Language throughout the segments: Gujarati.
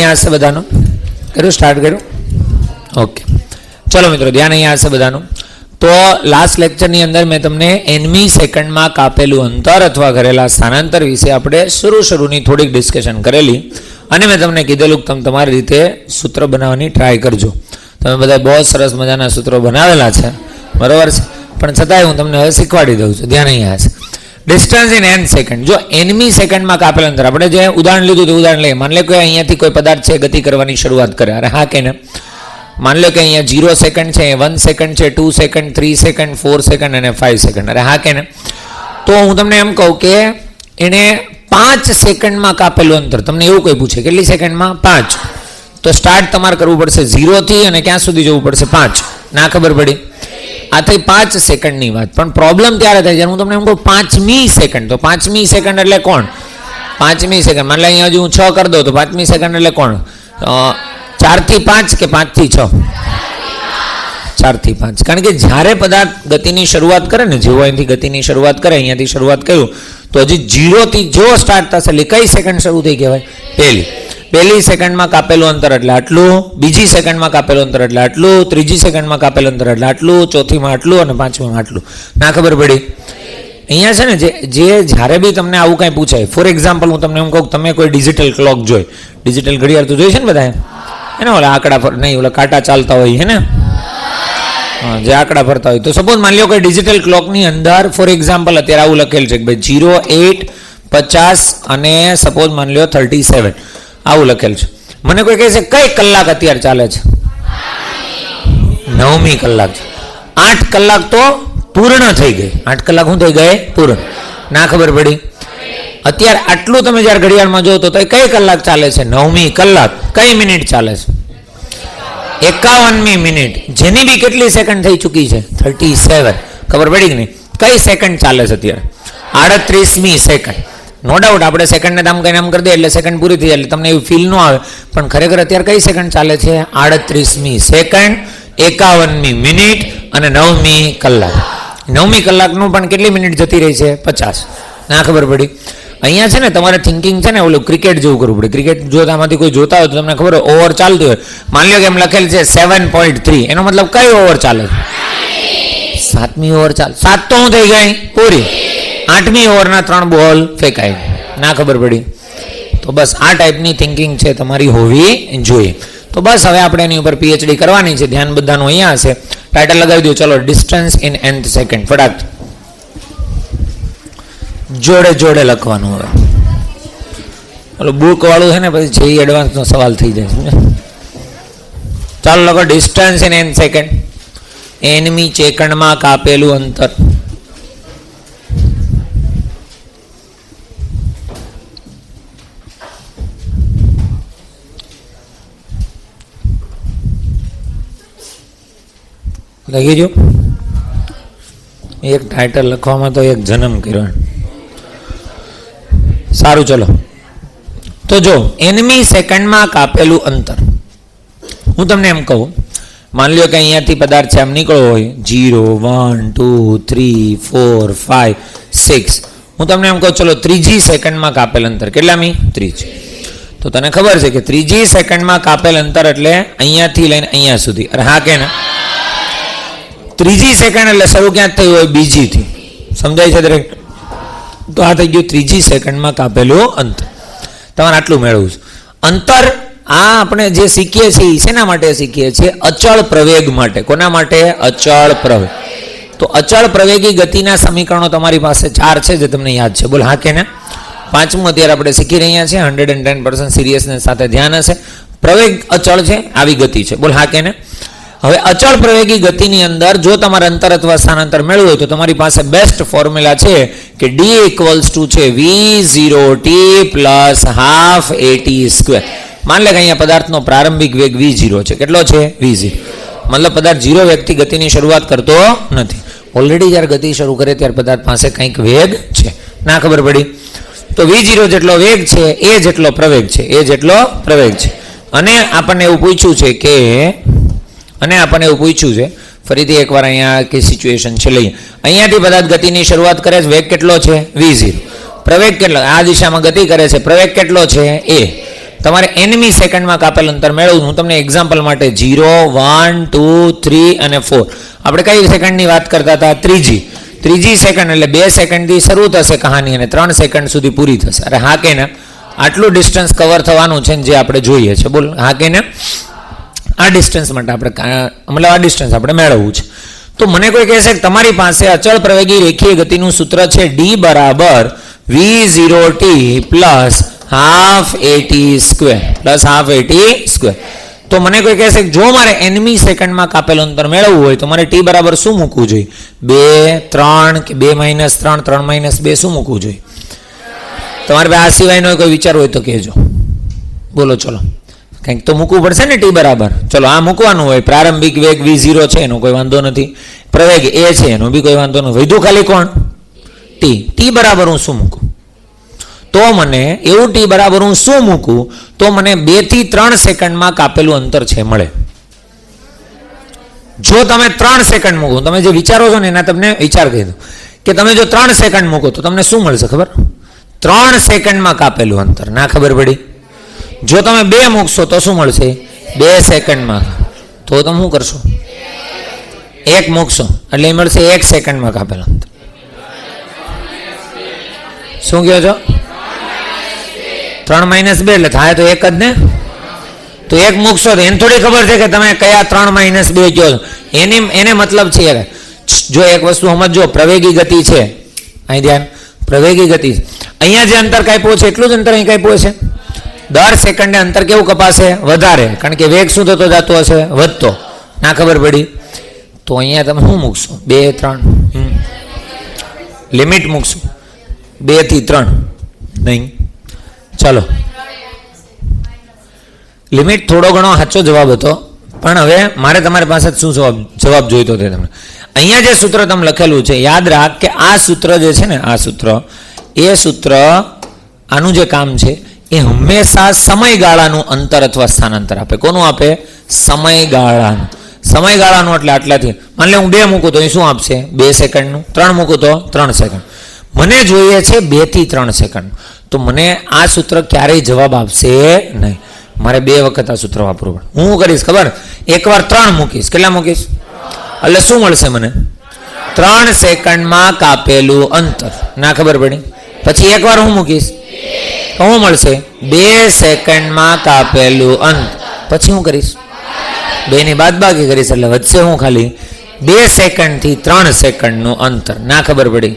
અહીંયા હશે બધાનું? કર્યું? સ્ટાર્ટ કર્યું? ઓકે, ચલો મિત્રો ધ્યાન અહીંયા હશે બધાનું. તો લાસ્ટ લેક્ચરની અંદર મેં તમને nમી સેકન્ડમાં કાપેલું અંતર અથવા કરેલા સ્થાનાંતર વિશે આપણે શરૂની થોડીક ડિસ્કશન કરેલી અને મેં તમને કીધેલું કે તમે તમારી રીતે સૂત્ર બનાવવાની ટ્રાય કરજો. તમે બધા બહુ સરસ મજાના સૂત્રો બનાવેલા છે, બરાબર છે, પણ છતાંય હું તમને હવે શીખવાડી દઉં છું. ધ્યાન અહીંયા હશે. Distance in n second. જો nમી સેકન્ડમાં કાપેલ અંતર, આપણે જે ઉદાહરણ લીધું તે ઉદાહરણ લઈએ. માની લો કે અહીંયાથી કોઈ પદાર્થ છે ગતિ કરવાની શરૂઆત કરે. અરે હા કે ને? માની લો કે અહીંયા 0 સેકન્ડ છે, 1 સેકન્ડ છે, 2 સેકન્ડ, 3 સેકન્ડ, 4 સેકન્ડ અને 5 સેકન્ડ. અરે હા કે ને? તો હું તમને એમ કહું કે એને 5 સેકન્ડમાં કાપેલું અંતર, તમને એવું કોઈ પૂછે કેટલી સેકન્ડમાં? 5. તો સ્ટાર્ટ તમારે કરવું પડશે 0 થી અને ક્યાં સુધી જવું પડશે? 5. ના ખબર પડી? આ થઈ 5 સેકન્ડની વાત. પણ પ્રોબ્લેમ ત્યારે થાય જ્યારે હું તમને એમ કહું 5મી સેકન્ડ. તો 5મી સેકન્ડ એટલે કોણ? 5મી સેકન્ડ. માની લો અહીંયા હજુ હું 6 કરી દઉં તો 5મી સેકન્ડ એટલે કોણ? 4 થી 5 કે 5 થી 6? 4 થી 5. કારણ કે જ્યારે પદાર્થ ગતિની શરૂઆત કરે ને, જેવો અહીંથી ગતિની શરૂઆત કરે, અહીંયાથી શરૂઆત કર્યું તો હજી 0 થી જો સ્ટાર્ટ થશે એટલે કઈ સેકન્ડ શરૂ થઈ કહેવાય? પહેલી સેકન્ડમાં કાપેલું અંતર એટલે આટલું, બીજી સેકન્ડમાં કાપેલું અંતર એટલે આટલું, ત્રીજી સેકન્ડમાં કાપેલું અંતર એટલે આટલું, ચોથીમાં આટલું અને પાંચમીમાં આટલું. ના ખબર પડી? અહીંયા છે ને જે જ્યારે બી તમને આવું કાંઈ પૂછાય, ફોર એક્ઝામ્પલ હું તમને એમ કહું તમે કોઈ ડિજિટલ ક્લોક જોઈ, ડિજિટલ ઘડિયાળ તો જોઈ છે ને બધા એને ઓલા આંકડા પર નહીં, ઓલા કાંટા ચાલતા હોય હે ને, હા, જે આંકડા ફરતા હોય. તો સપોઝ માની લો કે ડિજિટલ ક્લોકની અંદર ફોર એક્ઝામ્પલ અત્યારે આવું લખેલ છે કે ભાઈ 0, 8, 50 અને સપોઝ માની લો 37 આવું લખેલ છે. મને કોઈ કહે છે કઈ કલાક અત્યારે ચાલે છે? 9મી કલાક છે. 8 કલાક તો પૂર્ણ થઈ ગઈ. 8 કલાક શું થઈ ગઈ? પૂર્ણ. ના ખબર પડી? અત્યારે આટલું તમે જ્યારે ઘડિયાળમાં જો તો કઈ કલાક ચાલે છે? 9મી કલાક. કઈ મિનિટ ચાલે છે? 51મી મિનિટ. જેની બી કેટલી સેકન્ડ થઈ ચૂકી છે? 37. ખબર પડી કે નહીં? કઈ સેકન્ડ ચાલે છે અત્યારે? 38મી સેકન્ડ. નો ડાઉટ આપણે સેકન્ડને આમ કહીને આમ કરી દે એટલે સેકન્ડ પૂરી થઈ જાય એટલે તમને એવું ફીલ ન આવે, પણ ખરેખર અત્યારે કઈ સેકન્ડ ચાલે છે? 38મી સેકન્ડ, 51મી મિનિટ અને 9મી કલાક. 9મી કલાકનું પણ કેટલી મિનિટ જતી રહી છે? 50. ના ખબર પડી? અહીંયા છે ને તમારે થિંકિંગ છે ને ઓલું ક્રિકેટ જેવું કરવું પડે. ક્રિકેટ જો આમાંથી કોઈ જોતા હોય તો તમને ખબર હોય ઓવર ચાલતું હોય, માની લો કે એમ લખેલ છે 7.3, એનો મતલબ કઈ ઓવર ચાલે? 7મી ઓવર ચાલે. 7 તો શું થઈ ગઈ? પૂરી. 8મી ઓવરના 3 બોલ ફેંકાય. ના ખબર પડી? તો બસ આ ટાઈપની થિંકિંગ છે તમારી હોવી જોઈએ. તો બસ હવે આપણે એની ઉપર પીએચડી કરવાની છે. ધ્યાન બધાનું અહીંયા હશે. ટાઇટલ લગાવી દો. ચલો, ડિસ્ટન્સ ઇન nth સેકન્ડ. ફટાક જોડે જોડે લખવાનું. હવે ઓલું બુક વાળું છે ને પછી જે એડવાન્સનો સવાલ થઈ જાય સમજે. ચાલો લખો. Distance in n second. nમી સેકન્ડમાં કાપેલું અંતર. લખી જો. એક ટાઇટલ લખવામાં તો એક જન્મ કર્યો. સારું, ચલો. તો જો nમી સેકન્ડમાં કાપેલું અંતર, હું તમને એમ કહું, માની લો કે અહીંયાથી પદાર્થ છે આમ નીકળવો હોય 0, 1, 2, 3, 4, 5, 6. હું તમને એમ કહું ચલો ત્રીજી સેકન્ડમાં કાપેલ અંતર. કેટલામી? 3. તો તને ખબર છે કે ત્રીજી સેકન્ડમાં કાપેલ અંતર એટલે અહીંયાથી લઈને અહીંયા સુધી. અરે હા કે ને? ત્રીજી સેકન્ડ એટલે શરૂ ક્યાં થઈ હોય? બીજીથી. સમજાય છે દરેક? તો આ થઈ ગયું ત્રીજી સેકન્ડમાં કાપેલું અંતર. તમારે આટલું મેળવવું છે. અંતર આ આપણે જે શીખીએ છીએ શેના માટે શીખીએ છીએ? અચળ પ્રવેગ માટે. કોના માટે? અચળ પ્રવેગ. તો અચળ પ્રવેગી ગતિના સમીકરણો તમારી પાસે 4 છે જે તમને યાદ છે. બોલ હા કે ને? 5મું અત્યારે આપણે શીખી રહ્યા છીએ. 110% સિરિયસનેસ સાથે ધ્યાન હશે. પ્રવેગ અચળ છે, આવી ગતિ છે. બોલ હા કે ને? હવે અચળ પ્રવેગી ગતિની અંદર જો તમારે અંતર અથવા સ્થાનાંતર મેળવવું હોય તો તમારી પાસે બેસ્ટ ફોર્મ્યુલા છે કે d છે v0t પ્લસ હાફ at². માની લે કે અહીંયા પદાર્થનો પ્રારંભિક વેગ v0 છે. કેટલો છે? v0. મતલબ પદાર્થ 0 વેગથી ગતિની શરૂઆત કરતો નથી. ઓલરેડી જ્યારે ગતિ શરૂ કરે ત્યારે પદાર્થ પાસે કંઈક વેગ છે. ના ખબર પડી? તો v0 જેટલો વેગ છે એ જેટલો પ્રવેગ છે, એ જેટલો પ્રવેગ છે. અને આપણને એવું પૂછ્યું છે ફરીથી એકવાર અહીંયા કે સિચ્યુએશન છે લઈએ. અહીંયાથી પદાર્થ ગતિની શરૂઆત કરે છે, વેગ કેટલો છે? v0. પ્રવેગ કેટલો? આ દિશામાં ગતિ કરે છે, પ્રવેગ કેટલો છે? a. તમારે nમી સેકન્ડમાં કાપેલ અંતર મેળવવું. હું તમને એક્ઝામ્પલ માટે 0, 1, 2, 3 અને 4 આપણે કઈ સેકન્ડની વાત કરતા હતા? ત્રીજી સેકન્ડ, એટલે 2 સેકન્ડથી શરૂ થશે કહાની અને 3 સેકન્ડ સુધી પૂરી થશે. અરે હા કે ના? આટલું ડિસ્ટન્સ કવર થવાનું છે જે આપણે જોઈએ છે. બોલ હા કે ના? આ ડિસ્ટન્સ માટે આપણે આ ડિસ્ટન્સ આપણે મેળવવું છે. તો મને કોઈ કહેશે કે તમારી પાસે અચળ પ્રવેગી રેખીય ગતિનું સૂત્ર છે d બરાબર v0t plus half at square. તો મને કોઈ કહેશે કે જો મારે nમી સેકન્ડમાં કાપેલું અંતર મેળવવું હોય તો મારે t બરાબર શું મૂકવું જોઈએ? 2, 3 કે 2 - 3, 3 - 2 શું મૂકવું જોઈએ? તમારે આ સિવાયનો કોઈ વિચાર હોય તો કહેજો. બોલો ચલો, કંઈક તો મૂકવું પડશે ને t બરાબર. ચલો આ મૂકવાનું હોય. પ્રારંભિક વેગ v0 છે એનો કોઈ વાંધો નથી, પ્રવેગ a છે એનો બી કોઈ વાંધો નથી, વધ્યું ખાલી કોણ? t બરાબર હું શું મૂકું? તો મને એવું t બરાબર હું શું મૂકું તો મને 2 થી 3 સેકન્ડમાં કાપેલું અંતર છે મળે. જો તમે 3 સેકન્ડ મૂકો, તમે જે વિચારો છો ને એના તમને વિચાર કહી દો કે તમે જો 3 સેકન્ડ મૂકો તો તમને શું મળશે ખબર? 3 સેકન્ડમાં કાપેલું અંતર. ના ખબર પડી? જો તમે 2 મૂકશો તો શું મળશે? 2 સેકન્ડમાં. તો તમે શું કરશો? 1 મૂકશો એટલે એ મળશે 1 સેકન્ડમાં કાપેલું અંતર. શું કહો છો? 3 - 2 એટલે થાય તો 1 જ ને. તો 1 મૂકશો તો એને થોડી ખબર છે કે તમે કયા 3 - 2 કહો છો. એને મતલબ છે, જો એક વસ્તુ સમજો, પ્રવેગી ગતિ છે. અહીં ધ્યાન, પ્રવેગી ગતિ. અહીંયા જે અંતર કાપ્યું છે એટલું જ અંતર અહીં કાપ્યું છે. દર સેકન્ડે અંતર કેવું કપાશે? વધારે, કારણ કે વેગ શું થતો જતો હશે? વધતો. ના ખબર પડી? તો અહીંયા તમે શું મૂકશો? 2, 3 લિમિટ મૂકશો. 2 થી 3 નહીં. ચાલો, લિમિટ થોડો ઘણો સાચો જવાબ હતો, પણ હવે મારે તમારી પાસે શું જવાબ જોઈતો હતો તમને. અહીંયા જે સૂત્ર તમે લખેલું છે યાદ રાખ કે આ સૂત્ર જે છે ને, આ સૂત્ર આનું જે કામ છે એ હંમેશા સમયગાળાનું અંતર અથવા સ્થાનાંતર આપે. કોનું આપે? સમયગાળાનું. એટલે આટલાથી માની લે હું 2 મૂકું તો એ શું આપશે? 2 સેકન્ડનું. 3 મૂકું તો 3 સેકન્ડ. મને જોઈએ છે 2 થી 3 સેકન્ડ. તો મને આ સૂત્ર ક્યારેય જવાબ આપશે નહીં. મારે 2 વખત આ સૂત્ર વાપરવું પડે. હું કરીશ ખબર? એકવાર 3 મૂકીશ. કેટલા મૂકીશ? એટલે શું મળશે મને? 3 સેકન્ડમાં કાપેલું અંતર. ના ખબર પડી? પછી એકવાર હું મૂકીશ તો શું મળશે? 2 સેકન્ડમાં કાપેલું અંતર. પછી હું કરીશ 2 ની બાદબાકી કરીશ એટલે વધશે હું ખાલી 2 સેકન્ડથી 3 સેકન્ડનું અંતર. ના ખબર પડી?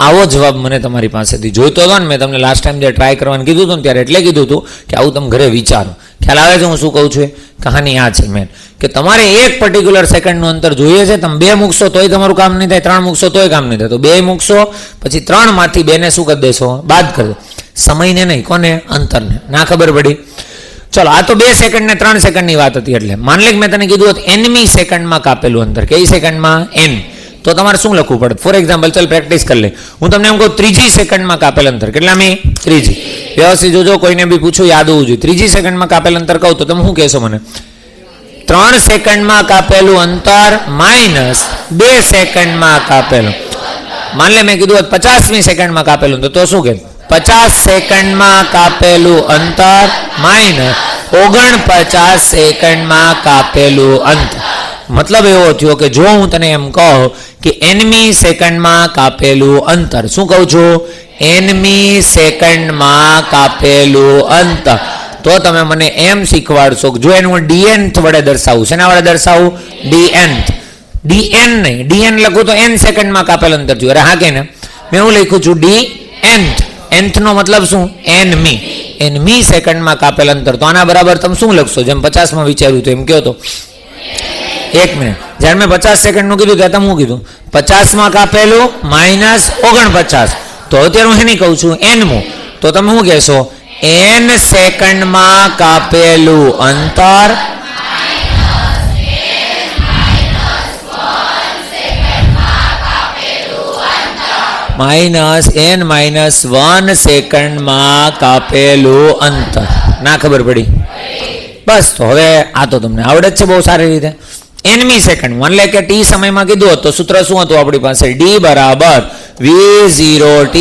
આવો જવાબ મને તમારી પાસેથી જોઈતો હતો ને. મેં તમને લાસ્ટ ટાઈમ જે ટ્રાય કરવાનું કીધું હતું ને ત્યારે એટલે કીધું હતું કે આવું તમે ઘરે વિચારો. ખ્યાલ આવે છે હું શું કહું છું? કહાની આ છે મેન, કે તમારે એક પર્ટિક્યુલર સેકન્ડનું અંતર જોઈએ છે. તમે 2 મૂકશો તોય તમારું કામ નહીં થાય, 3 મૂકશો તોય કામ નહીં થાય. તો 2 મૂકશો, પછી 3 માંથી 2 ને શું કરી દેશો? બાદ કરી દો. સમયને નહીં, કોને? અંતરને. ના ખબર પડી? ચલો, આ તો 2 સેકન્ડ ને 3 સેકન્ડની વાત હતી. એટલે માન લે કે મેં તને કીધું હતું nમી સેકન્ડમાં કાપેલું અંતર. કઈ સેકન્ડમાં? n. તો તમારે શું લખવું પડે? ફોર એક્ઝામ્પલ, ચાલ પ્રેક્ટિસ કરી લે. હું તમને એમ કહું 3જી સેકન્ડમાં કાપેલ અંતર. કેટલામી? 3જી. વ્યવસ્થિત જોજો, કોઈને બી પૂછું યાદ હોવું જોઈએ. 3જી સેકન્ડમાં કાપેલ અંતર કહું તો તમે શું કહેશો મને? 3 સેકન્ડમાં કાપેલું અંતર માઇનસ 2 સેકન્ડમાં કાપેલું. માન લે મેં કીધું 50મી સેકન્ડમાં કાપેલું અંતર, તો શું કહે? 50 સેકન્ડમાં કાપેલું અંતર માઇનસ 49 સેકન્ડમાં કાપેલું અંતર. મતલબ એવો થયો કે જો હું તને એમ કહું કે nમી સેકન્ડમાં કાપેલું અંતર, શું કહું છું? nમી સેકન્ડમાં કાપેલું અંતર, તો તમે મને એમ શીખવાડશો કે જો એનું હું dnth વડે દર્શાવું. શેના વડે દર્શાવું? dnth. dn નહીં, dn લખું તો n સેકન્ડમાં કાપેલ અંતર થયું. અરે હા કે ને, મેં હું લખ્યું છું dnth. nth નો મતલબ શું? nમી સેકન્ડમાં કાપેલ અંતર. તો આના બરાબર તમે શું લખશો? જેમ 50માં વિચાર્યું તો એમ કહો તો. 1 મિનિટ, જ્યારે મેં 50 સેકન્ડનું કીધું ત્યારે તમે શું કીધું? 50માં કાપેલું માઇનસ 49. તો અત્યારે હું એની કહું છું nમું. તો તમે શું કહેશો? n સેકન્ડમાં કાપેલું અંતર માઇનસ n-1 સેકન્ડમાં કાપેલું અંતર. ના ખબર પડી? બસ, તો હવે આ તો તમને આવડે જ છે બહુ સારી રીતે. nમી સેકન્ડ, માન લે કે t સમયમાં કીધું તો સૂત્ર શું હતું આપણી પાસે? d બરાબર v0t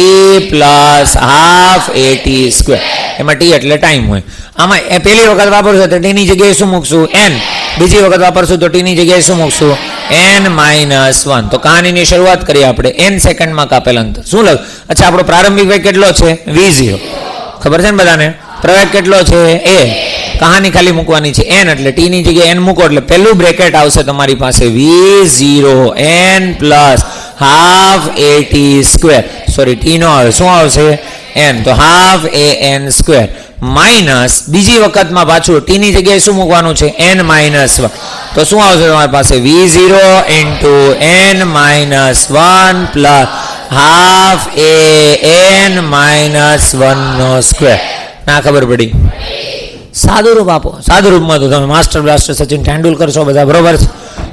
plus half at square. એમાં t એટલે ટાઈમ હોય. આમાં એ પહેલી વખત વાપરશો તો t ની જગ્યાએ શું મૂકશું? n. બીજી વખત વાપરશું તો t ની જગ્યાએ શું મૂકશું? n-1. તો કહાનીની શરૂઆત કરીએ આપણે. n સેકન્ડમાં કાપેલ અંતર શું લખ? અચ્છા, આપણો પ્રારંભિક વેગ કેટલો છે? v0. ખબર છે ને બધાને? પ્રવેગ કેટલો છે? a. કહાની ખાલી મૂકવાની છે n, એટલે t ની જગ્યાએ n મૂકો એટલે પહેલું બ્રેકેટ આવશે તમારી પાસે v0 n plus half at square. Sorry, t નો આવે, શું આવશે? n. તો હાફ an સ્ક્વેર માઇનસ બીજી વખતમાં પાછું t ની જગ્યાએ શું મૂકવાનું છે? n-1. તો શું આવશે તમારી પાસે? v0 into n-1 plus half an-1 નો સ્ક્વેર. ના ખબર પડી? સાદું રૂપ આપો. સાદું રૂપમાં તો તમે માસ્ટર બ્લાસ્ટર સચિન તેંડુલકર છો બધા, બરોબર છે?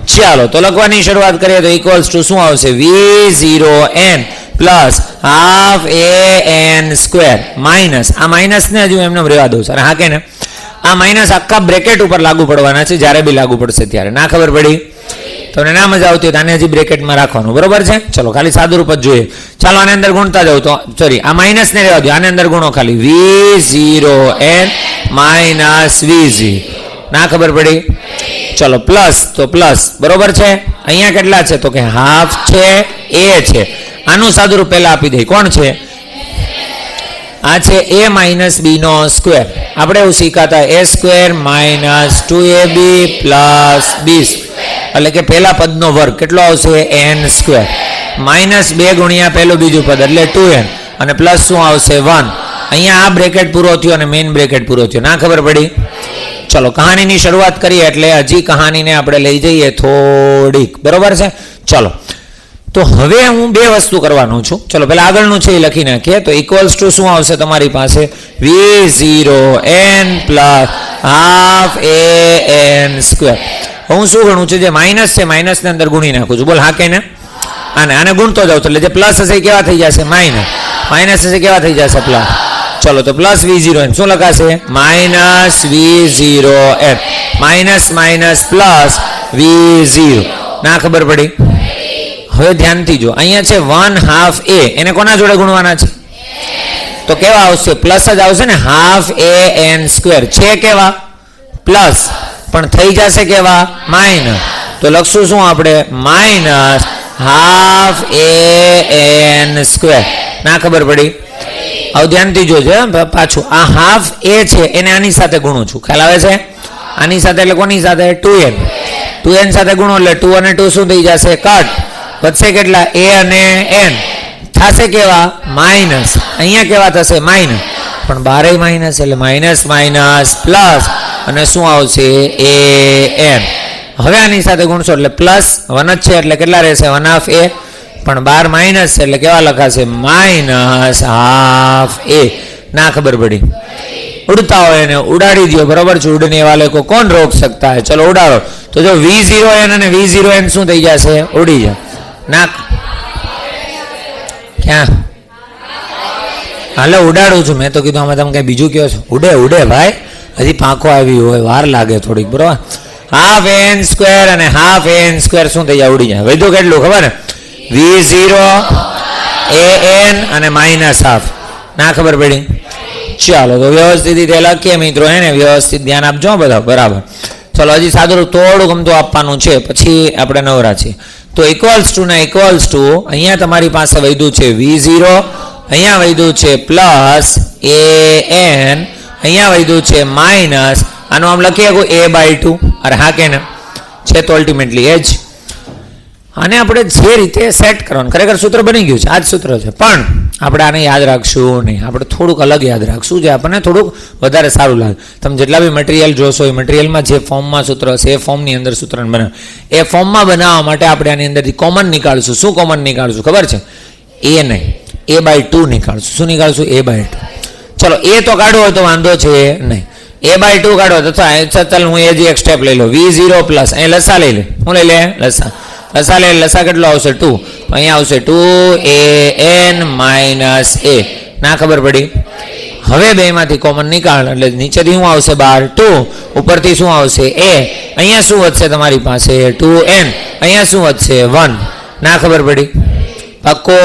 ચાલો તો લખવાની શરૂઆત કરીએ તો ઇક્વલ્સ ટુ શું આવશે? v0 n plus half an square minus આ માઇનસને હજુ એમને રહેવા દઉં સર. હા કે ને? આ માઇનસ આખા બ્રેકેટ ઉપર લાગુ પડવાના છે જ્યારે બી લાગુ પડશે ત્યારે. ના ખબર પડી? તમને ના મજા આવતી હોય તો આને હજી બ્રેકેટમાં રાખવાનું, બરોબર છે? ચલો ખાલી સાદું રૂપ જ જોઈએ. ચાલો આને અંદર ગુણતા જાવ તો સોરી આ માઇનસને રહેવા દો, આને અંદર ગુણો ખાલી v0 n માઇનસ v0. ના ખબર પડી? ચલો પ્લસ તો પ્લસ, બરોબર છે? અહીંયા કેટલા છે? તો કે હાફ છે, a છે. આનું સાદું રૂપ પહેલા આપી દે. કોણ છે? આ છે a માઇનસ b નો સ્ક્વેર. આપણે એવું શીખાતા a square minus 2ab plus b એટલે કે પહેલા પદનો વર્ગ કેટલો આવશે? n સ્ક્વેર માઇનસ 2 ગુણ્યા પહેલું બીજું પદ એટલે 2n અને પ્લસ શું આવશે? 1. અહીંયા આ બ્રેકેટ પૂરો થયો અને મેઇન બ્રેકેટ પૂરો થયો. ના ખબર પડી? ચલો કહાનીની શરૂઆત કરીએ એટલે હજી કહાનીને આપણે લઈ જઈએ થોડીક, બરોબર છે? ચલો તો હવે હું બે વસ્તુ કરવાનું છું. ચલો પહેલા આગળનું છે એ લખી નાખીએ. તો ઇક્વલ્સ ટુ શું આવશે તમારી પાસે? v0 n plus half an square. હું શું ગણું છું? જે માઇનસ છે માઇનસને અંદર ગુણી નાખું છું. બોલ હા કે ને? આને ગુણતો જાઉં એટલે જે પ્લસ હશે કેવા થઈ જશે? માઇનસ. માઇનસ હશે કેવા થઈ જશે? પ્લસ. ચલો તો પ્લસ v0 n શું લખાશે? Minus v0 n minus minus plus v0. ના ખબર પડી? હવે ધ્યાનથી જો, અહીંયા છે 1/2 a, એને કોના જોડે ગુણવાના છે? તો કેવા આવશે? પ્લસ જ આવશે ને. હાફ an સ્ક્વેર છે કેવા? પ્લસ, પણ થઈ જશે કેવા? માઇનસ. તો લખશું શું આપણે? Minus half an square. ના ખબર પડી? હવે ધ્યાનથી જોજો પાછું. આ હાફ a છે એને આની સાથે ગુણું છું, ખ્યાલ આવે છે? આની સાથે એટલે કોની સાથે? 2n. 2n સાથે ગુણો એટલે 2 અને 2 શું થઈ જશે? કટ. વધશે કેટલા? a અને n થશે કેવા? માઇનસ. અહીંયા કેવા થશે? માઇનસ. પણ બારે માઇનસ એટલે માઇનસ માઇનસ પ્લસ અને શું આવશે? an. હવે આની સાથે ગુણશો એટલે પ્લસ 1 જ છે એટલે કેટલા રહેશે? 1/2 a. પણ 12 માઇનસ એટલે કેવા લખાશે? Minus half a. ના ખબર પડી? ઉડતા હોય એને ઉડાડી દો, બરોબર છે? ઉડને વાલે કો કોણ રોક सकता है? ચલો ઉડાડો. તો જો v0 n અને v0 n શું થઈ જશે? ઉડી જાય. ના ક્યાં? હાલો ઉડાડું છું. મેં તો કીધું આમાં તમે કઈ બીજું કહો છો? ઉડે ઉડે ભાઈ, હજી પાંખો આવી હોય, વાર લાગે થોડીક, બરોબર? હાફ an સ્ક્વેર અને હાફ an સ્ક્વેર શું થઈ જાય? ઉડી જાય. વધુ કેટલું ખબર ને? v0 an અને માઇનસ હાફ. ના ખબર પડી? ચાલો તો વ્યવસ્થિત રીતે લખીએ મિત્રો, હે ને? વ્યવસ્થિત ધ્યાન આપજો બધા, બરાબર? ચલો હજી સાદું થોડું ગમતું આપવાનું છે, પછી આપણે નવરા છીએ. તો ઇક્વલ્સ ટુ ના ઇક્વલ્સ ટુ અહીંયા તમારી પાસે વધ્યું છે v0, અહીંયા વધ્યું છે પ્લસ an, અહીંયા વધ્યું છે માઇનસ. આનું આમ લખીએ a/2. અરે હા કે ને? છે તો અલ્ટિમેટલી એ જ. આને આપણે જે રીતે સેટ કરવાનું, ખરેખર સૂત્ર બની ગયું છે, આ જ સૂત્ર છે, પણ આપણે આને યાદ રાખશું નહીં. આપણે થોડુંક અલગ યાદ રાખશું, જે આપણને થોડુંક વધારે સારું લાગે. તમે જેટલા બી મટીરિયલ જોશો એ મટીરિયલમાં જે ફોર્મમાં સૂત્ર હશે એ ફોર્મની અંદર સૂત્રને બનાવ. એ ફોર્મમાં બનાવવા માટે આપણે આની અંદરથી કોમન નીકાળશું. શું કોમન નીકાળશું ખબર છે? a નહીં, a/2 નીકાળશું. શું નીકાળશું? a/2. ચલો એ તો કાઢવો હોય તો વાંધો છે નહીં. a/2 કાઢો તો ચાલ હું એ જ એક સ્ટેપ લઈ લો. v0 પ્લસ અહીં લસા લઈ લે. હું લઈ લે? લસા. લસા લે. લસા કેટલો આવશે? 2. અહીંયા આવશે 2an માઇનસ a. ના ખબર પડી? હવે બેમાંથી કોમન નીકાળ એટલે નીચેથી શું આવશે? 2. ઉપરથી શું આવશે? a. અહીંયા શું વધશે તમારી પાસે? 2n. અહીંયા શું વધશે? 1. ના ખબર પડી? પક્કો?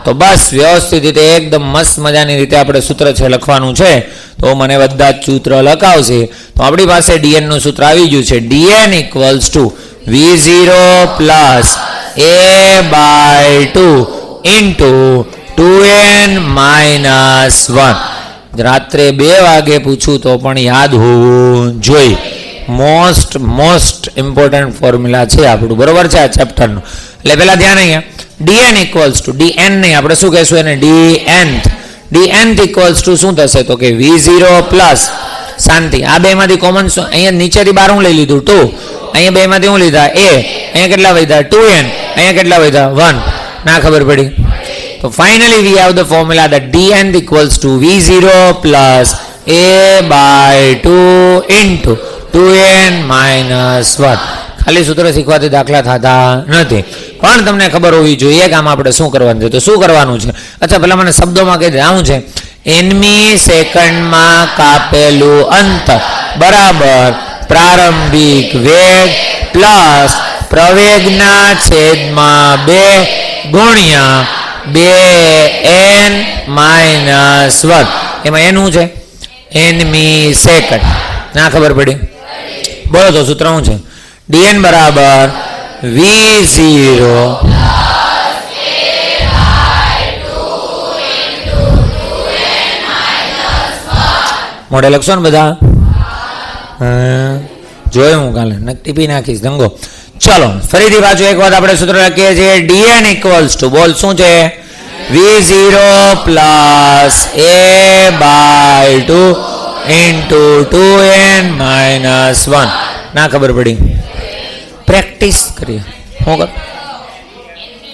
તો બસ વ્યવસ્થિત રીતે એકદમ મસ્ત મજાની રીતે આપણે સૂત્ર છે લખવાનું છે. તો મને બધા જ સૂત્ર લખાવશે. તો આપણી પાસે dn નું સૂત્ર આવી ગયું છે. dn equals to v0 plus a/2 into 2n minus 1. રાત્રે 2 વાગે પૂછું તો પણ યાદ હોવું જોઈએ. મોસ્ટ ઇમ્પોર્ટન્ટ ફોર્મ્યુલા છે આપણું, બરોબર છે આ ચેપ્ટરનું. એટલે પહેલા ધ્યાન અહીંયા dn ઇક્વલ્સ ટુ dn નહીં, આપણે શું કહેશું એને dnth ઇક્વલ્સ ટુ શું થશે તો કે v0 પ્લસ શાંતિ. આ બેમાંથી કોમન અહીંયા નીચેથી બાર હું લઈ લીધું 2, અહીંયા બેમાંથી હું લીધા a, અહીંયા કેટલા વધ્યા 2n, અહીંયા કેટલા વધ્યા 1. ના ખબર પડી. તો finally we have the formula that dn equals to v0 plus a/2 into 2n minus 1. ખાલી સૂત્ર શીખવાથી દાખલા થતા નથી, પણ તમને ખબર હોવી જોઈએ કે આમાં આપણે શું કરવાનું છે. તો શું કરવાનું છે? અચ્છા, પહેલા મને શબ્દોમાં કહી દે. આવું છે nમી સેકન્ડમાં કાપેલું અંતર બરાબર પ્રારંભિક વેગ પ્લસ પ્રવેગના છેદમાં 2 ગુણ્યા 2n માઇનસ 1. એમાં એનું છે nમી સેકન્ડ. ના ખબર પડી? બોલો તો સૂત્ર શું છે? dn બરાબર v0 મોઢે લખશો ને બધા? જોયું હું કાલે ટીપી નાખીશ દંગો. ચલો ફરીથી પાછું એક વાત આપણે સૂત્ર લખીએ છીએ. dn ઇક્વલ્સ ટુ બોલ શું છે? v0 plus a/2 into 2n minus 1. ના ખબર પડી? પ્રેક્ટિસ કરીએ. શું કર?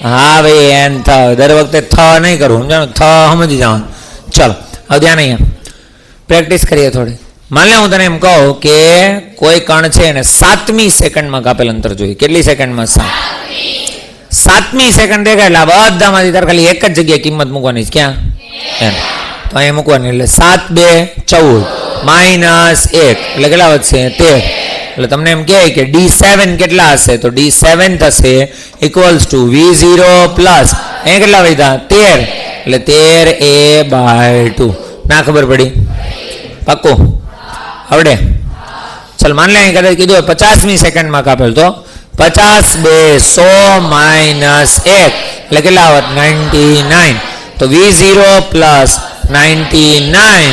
હા ભાઈ એન થ દર વખતે થ નહીં કરવું, સમજાણું? થ સમજી જવાનું. ચલો હવે ધ્યાન અહીંયા પ્રેક્ટિસ કરીએ થોડી. માન લે હું તને એમ કહું કે કોઈ કણ છે એને 7મી સેકન્ડમાં કાપેલ અંતર જોઈએ. કેટલી સેકન્ડમાં? 7મી સેકન્ડ દેખાય એટલે બધામાંથી તારે ખાલી એક જ જગ્યાએ કિંમત મૂકવાની છે. ક્યાં? એમ. તો અહીંયા મૂકવાની એટલે 7 2 14 માઇનસ 1 એટલે કેટલા વધશે? 13. એટલે તમને એમ કહે કે d7 કેટલા હશે? તો d7 થશે ઇક્વલ્સ ટુ v0 પ્લસ અહીંયા કેટલા વધ્યા? 13 એટલે 13a/2. ના ખબર પડી? પાક્કું આવડે? ચાલ માન લે અહીં કદાચ કીધું 50મી સેકન્ડમાં કાપેલ તો 50 2 100 માઇનસ 1 એટલે કેટલા આવત? 99. તો v0 પ્લસ 99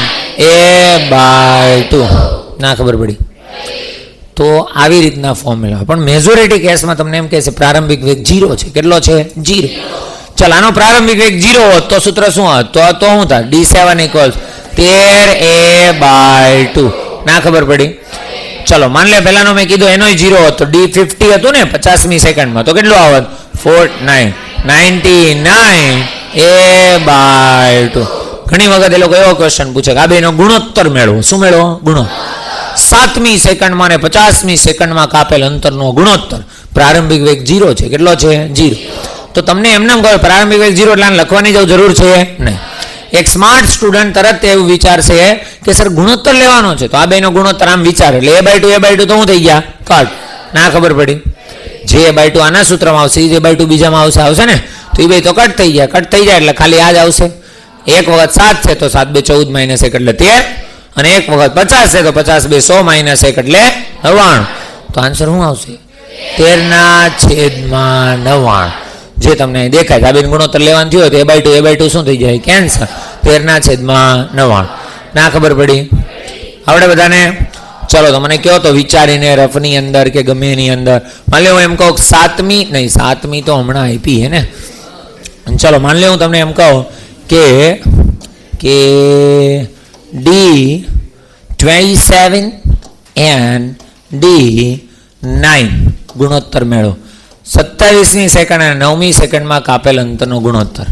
a/2. ના ખબર પડી? તો આવી રીતના ફોર્મ્યુલા. પણ મેજોરિટી કેસમાં તમને એમ કહે છે પ્રારંભિક વેગ 0 છે. કેટલો છે? 0. ચાલ આનો પ્રારંભિક વેગ 0 હોત તો સૂત્ર શું હોત? તો શું થાય? d7 equals 13a/2. ના ખબર પડી? ચલો માન લે પહેલાનો મેં કીધું એનો 0 હોત તો d50 હતું ને 50મી સેકન્ડમાં, તો કેટલું આવત? 99a/2. ઘણી વખત એ લોકો એવો ક્વેશ્ચન પૂછે કે આ બેનો ગુણોત્તર મેળવો. શું મેળવો? ગુણોત્તર. 7મી સેકન્ડમાં ને 50મી સેકન્ડમાં કાપેલ અંતરનો ગુણોત્તર. પ્રારંભિક વેગ 0 છે. કેટલો છે? 0. તો તમને એમને કહો પ્રારંભિક વેગ 0 એટલે લખવાની જ જરૂર છે નહીં. એક સ્માર્ટ સ્ટુડન્ટ તરત એવું વિચારશે કે સર ગુણોત્તર લેવાનો છે, તો આ બેનો ગુણોત્તર આમ વિચારે એટલે a/2 તો શું થઈ ગયા? કટ. ના ખબર પડી? જે a/2 આના સૂત્રમાં આવશે એ a/2 બીજામાં આવશે ને, તો એ બે તો કટ થઈ ગયા. કટ થઈ જાય એટલે ખાલી આ જ આવશે. એક વખત 7 છે તો 7 2 14 માઇનસ 1 એટલે 13, અને એક વખત 50 છે તો 50 2 100 માઇનસ 1 એટલે 99. તો આન્સર શું આવશે? 13/99. જે તમને દેખાય છે આ બેન ગુણોત્તર લેવાનું થયું તો a/2 શું થઈ જાય? કેન્સર. 13/99. ના ખબર પડી? આવડે બધાને? ચલો તો મને કહો તો વિચારીને રફની અંદર કે ગમે એની અંદર. માન લે હું એમ કહું 7મી તો હમણાં આપી હે ને. ચલો માન લે હું તમને એમ કહું કે d27 and d9 ગુણોત્તર મેળવો. 27મી સેકન્ડ અને 9મી સેકન્ડમાં કાપેલ અંતરનો ગુણોત્તર.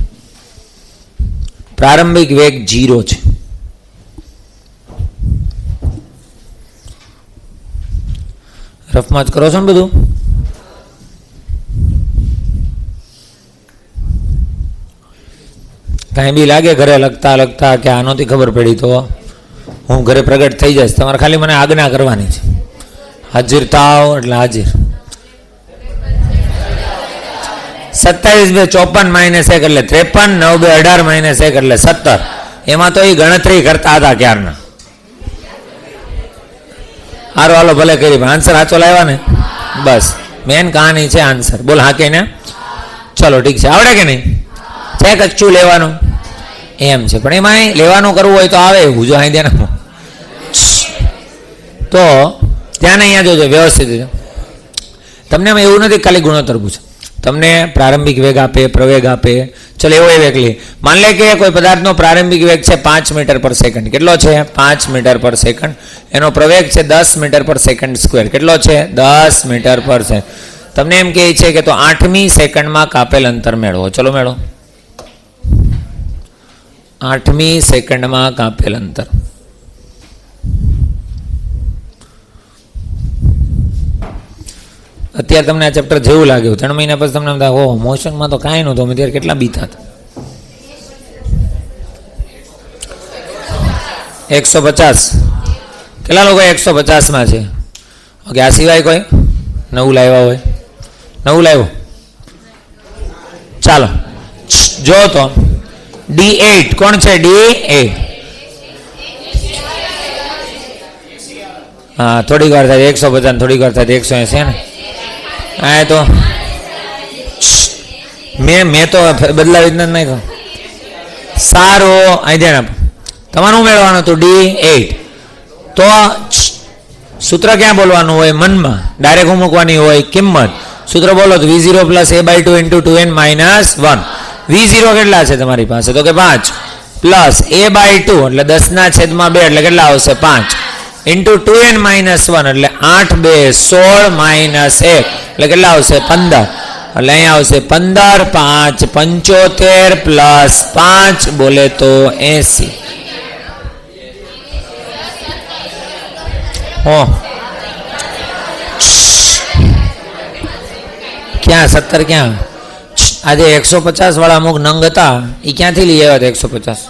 પ્રારંભિક વેગ 0 છે. રફમાં જ કરો છો ને બધું? કાંઈ બી લાગે ઘરે લખતા કે આનોથી ખબર પડી તો હું ઘરે પ્રગટ થઈ જઈશ. તમારે ખાલી મને આજ્ઞા કરવાની છે. હાજર થાવ એટલે હાજર. 27 2 54 માઇનસ 1 એટલે 53, 9 2 18 માઇનસ 1 એટલે 17. એમાં તો એ ગણતરી કરતા હતા ક્યારના. હારો હાલો ભલે કરી, આન્સર સાચો લાવ્યા ને, બસ મેન કહાની છે આન્સર. બોલ હા કે ને? ચલો ઠીક છે. આવડે કે નહીં? છે કચ્ચું લેવાનું એમ છે, પણ એમાં લેવાનું કરવું હોય તો આવે એવું. જો અહીં ધ્યાન તો ધ્યાન અહીંયા જોજો વ્યવસ્થિત. તમને એમાં એવું નથી ખાલી ગુણોત્તર પૂછે, તમને પ્રારંભિક વેગ આપે, પ્રવેગ આપે. ચલો એવો વેગ લે, માન લે કે કોઈ પદાર્થનો પ્રારંભિક વેગ છે 5 મીટર પર સેકન્ડ. કેટલો છે? 5 મીટર પર સેકન્ડ. એનો પ્રવેગ છે 10 મીટર પર સેકન્ડ સ્ક્વેર. કેટલો છે? 10 મીટર પર સેકન્ડ. તમને એમ કહે છે કે તો 8મી સેકન્ડમાં કાપેલ અંતર મેળવો. ચલો મેળવો. 8મી સેકન્ડમાં કાપેલ અંતર. અત્યારે તમને આ ચેપ્ટર જેવું લાગ્યું, 3 મહિના પછી તમને એમ થાય ઓહ મોશનમાં તો કાંઈ નહોતું, અમે ત્યારે કેટલા બીતા હતા. 150. કેટલા લોકો 150માં છે? ઓકે, આ સિવાય કોઈ નવું લાવ્યા હોય? નવું લાવ્યું? ચાલો જો તો D8 કોણ છે? D8. હા થોડીક વાર થાય 150, થોડીક વાર થાય 180 ને. હા તો મેં તો બદલાવી જ નથી નાખ્યો. સારું અહીં ધ્યાન આપો. તમારું મેળવવાનું હતું D8. તો સૂત્ર ક્યાં બોલવાનું હોય? મનમાં ડાયરેક્ટ મૂકવાની હોય કિંમત. સૂત્ર બોલો તો V0 + a/2 × 2n - 1. V0 કેટલા છે તમારી પાસે? તો કે 5 પ્લસ a/2 એટલે 10/2 એટલે કેટલા આવશે? 5 ઇન્ટુ 2n - 1 એટલે 8 2 16 માઇનસ 1 એટલે કેટલા આવશે? 15. એટલે અહીંયા આવશે 15 5 75 પ્લસ 5 બોલે તો 80. ક્યાં 17 ક્યાં? આજે 150 વાળા અમુક નંગ હતા એ ક્યાંથી લઈ આવ્યા હતા? 150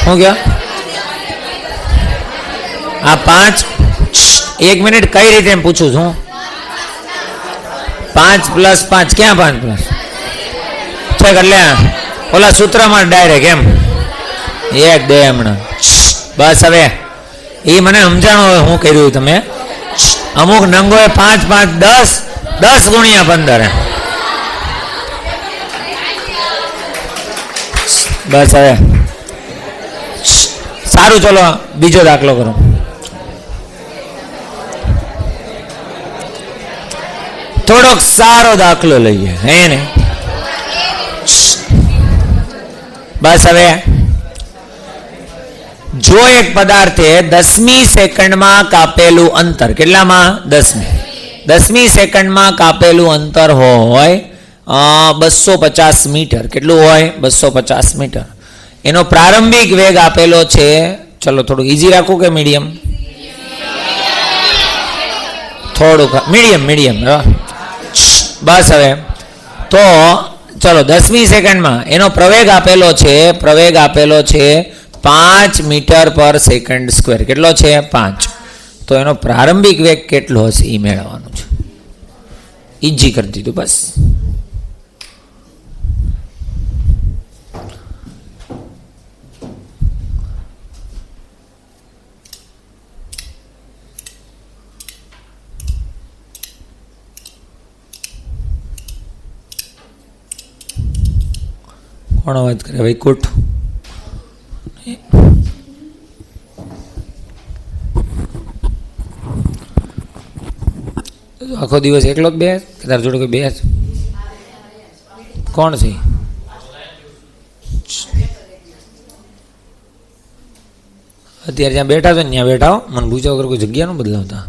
શું ક્યાં? આ 5 1 મિનિટ કઈ રીતે એમ પૂછું છું? 5 + 5 ક્યાં? 5 પ્લસ છે એટલે ઓલા સૂત્રમાં ડાયરેક્ટ એમ 1 2 હમણાં બસ. હવે એ મને સમજાણો શું કર્યું તમે? અમુક નંગોએ 5 5 10 10 × 15 બસ. હવે સારું ચલો બીજો દાખલો કરો. થોડોક સારો દાખલો લઈએ હે ને. બસ હવે જો એક પદાર્થે 10મી સેકન્ડમાં કાપેલું અંતર, કેટલામાં? 10મી સેકન્ડમાં કાપેલું અંતર હોય 250 મીટર. કેટલું હોય? 250 મીટર. એનો પ્રારંભિક વેગ આપેલો છે, ચલો થોડું ઈઝી રાખું કે મીડિયમ? થોડુંક મીડિયમ બસ. હવે તો ચલો 10મી સેકન્ડમાં એનો પ્રવેગ આપેલો છે 5 મીટર પર સેકન્ડ સ્ક્વેર. કેટલો છે? 5. તો એનો પ્રારંભિક વેગ કેટલો હશે એ મેળવવાનું છે. ઈજી કરી દીધું બસ. કોણ અવાજ કરે? વૈકુંઠ. આખો દિવસ એકલો જ બેસ કે તાર જોડે કોઈ બેસ? કોણ છે? અત્યારે જ્યાં બેઠા છો ને ત્યાં બેઠા હો, મને પૂછ્યા વગર કોઈ જગ્યા ન બદલાવતા.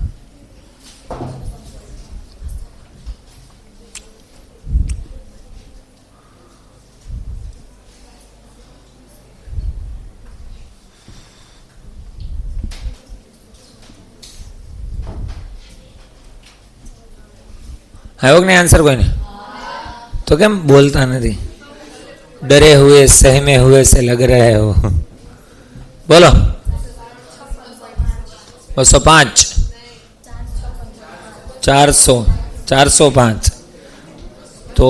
આવ્યો કે નહીં આન્સર કોઈને? તો કેમ બોલતા નથી? ડરે હુએ સહમે હુએ સે લગ રહે હો. બોલો. 205 400 405 તો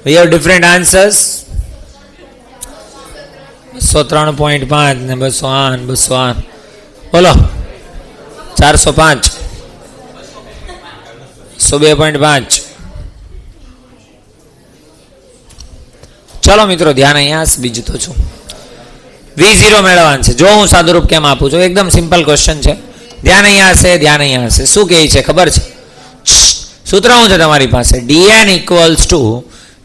we have different answers. 203.5 ને 208 208 બોલો 405 102.5. ચલો મિત્રો ધ્યાન અહીંયા બીજું તો છું V0 મેળવવાનું છે. જો હું સાદુરૂપ કેમ આપું છું, એકદમ સિમ્પલ ક્વેશ્ચન છે. ધ્યાન અહીંયા હશે, ધ્યાન અહીંયા હશે. શું કહે છે ખબર છે? સૂત્ર શું છે તમારી પાસે? dn equals to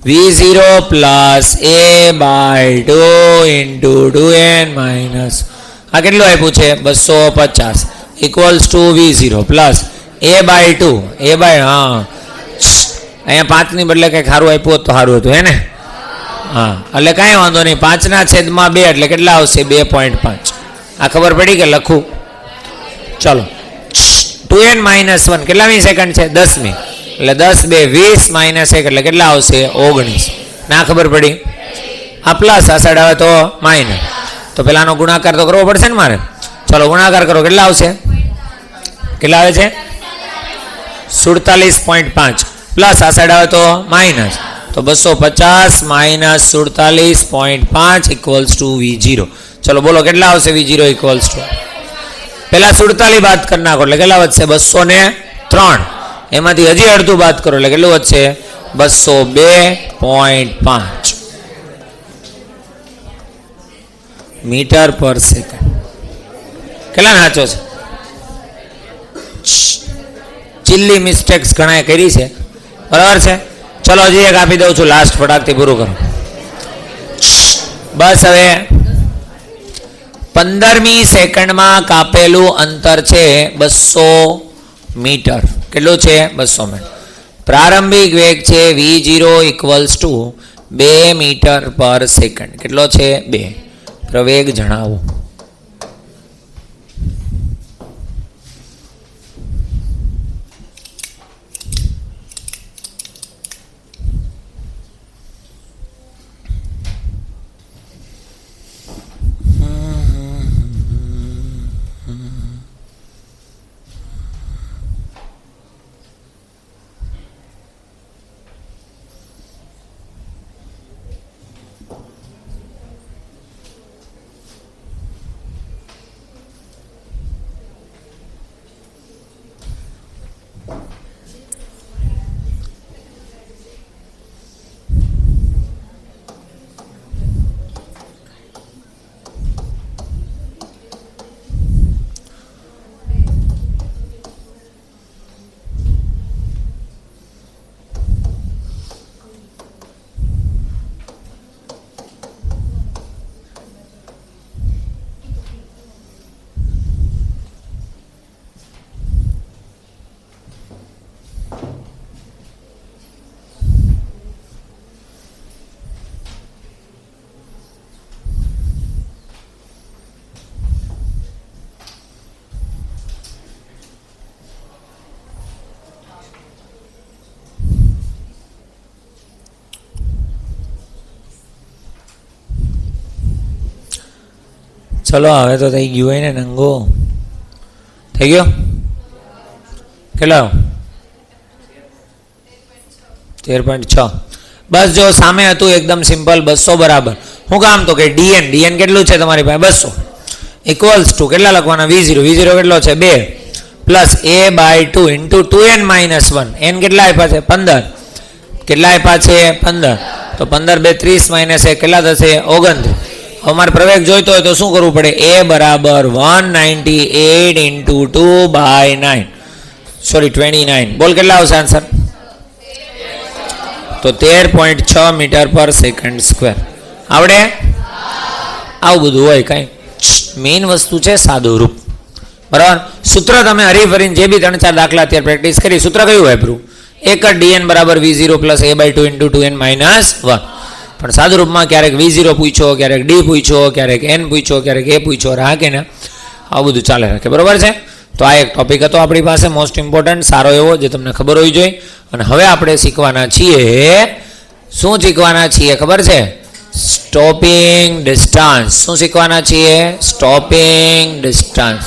V0 plus a/2 into 2n minus આ કેટલું આપ્યું છે 250 equals to V0 plus a/2 હા અહીંયા 5 ની બદલે કંઈક સારું આપ્યું હોત તો સારું હતું હે ને? હા એટલે કાંઈ વાંધો નહીં. 5/2 એટલે કેટલા આવશે 2.5. આ ખબર પડી કે લખું? ચલો 2n માઇનસ 1 કેટલામી સેકન્ડ છે 10મી એટલે 10 2 20 માઇનસ 1 એટલે કેટલા આવશે 19. ના ખબર પડી? આ પ્લસ આ સાઈડ આવે તો માઇનસ, તો પેલાનો ગુણાકાર તો કરવો પડશે ને મારે. ચલો ગુણાકાર કરો, કેટલા આવશે? કેટલા આવે છે 47.5 પ્લસ આ સાઈડ આવે તો માઇનસ, તો 250 માઇનસ 47.5 ઇક્વલ્સ ટુ V0. ચલો બોલો કેટલા આવશે V0 ઇક્વલ્સ ટુ? પેલા 47 બાદ કરી નાખો એટલે કેટલા વધશે 203. એમાંથી હજી અડધું બાદ કરો એટલે કેટલું વધશે 202.5 મીટર પર સેકન્ડ. કેટલા સાચો છે? ચિલ્લી મિસ્ટેક્સ ઘણા કરી છે, બરાબર છે. ચલો હજી એક આપી દઉં છું, લાસ્ટ ફટાકથી પૂરું કરો. બસ હવે 15મી સેકન્ડમાં કાપેલું અંતર છે 200 મીટર. કેટલું છે 200 મીટર. પ્રારંભિક વેગ છે V0 ઇક્વલ્સ ટુ 2 મીટર પર સેકન્ડ. કેટલો છે 2. પ્રવેગ જણાવો. ચલો હવે તો થઈ ગયું હોય ને નંગો? થઈ ગયો? કેટલા? 13.6. બસ જો સામે હતું એકદમ સિમ્પલ 200 બરાબર. શું કામ તો કે dn કેટલું છે તમારી પાસે 200 ઇક્વલ્સ ટુ કેટલા લખવાના V0 કેટલો છે 2 plus a/2 into 2n minus 1. n કેટલા આપ્યા છે 15. કેટલા આપ્યા છે 15. તો 15 2 30 માઇનસ 1 કેટલા થશે 29. અમારે પ્રવેગ જોઈતો હોય તો શું કરવું પડે? a બરાબર 198 ઇન્ટુ 2/9 સોરી 29. બોલ કેટલા આવશે આન્સર? તો 13.6 મીટર પર સેકન્ડ સ્ક્વેર. આવડે? આવું બધું હોય કાંઈ મેઇન વસ્તુ છે સાદું રૂપ, બરાબર. સૂત્ર તમે હરીફરીને જે બી 3-4 દાખલા અત્યારે પ્રેક્ટિસ કરી, સૂત્ર કયું વાપરું? એક જ dn બરાબર V0 plus a/2 into 2n minus 1. પણ સાદું રૂપમાં ક્યારેક V0 પૂછો, ક્યારેક d પૂછો, ક્યારેક n પૂછો, ક્યારેક a પૂછો, રાખે ને આવું બધું ચાલે રાખે, બરાબર છે. તો આ એક ટોપિક હતો આપણી પાસે મોસ્ટ ઇમ્પોર્ટન્ટ, સારો એવો, જે તમને ખબર હોવી જોઈએ. અને હવે આપણે શીખવાના છીએ, શું શીખવાના છીએ ખબર છે? Stopping distance. શું શીખવાના છીએ? Stopping distance.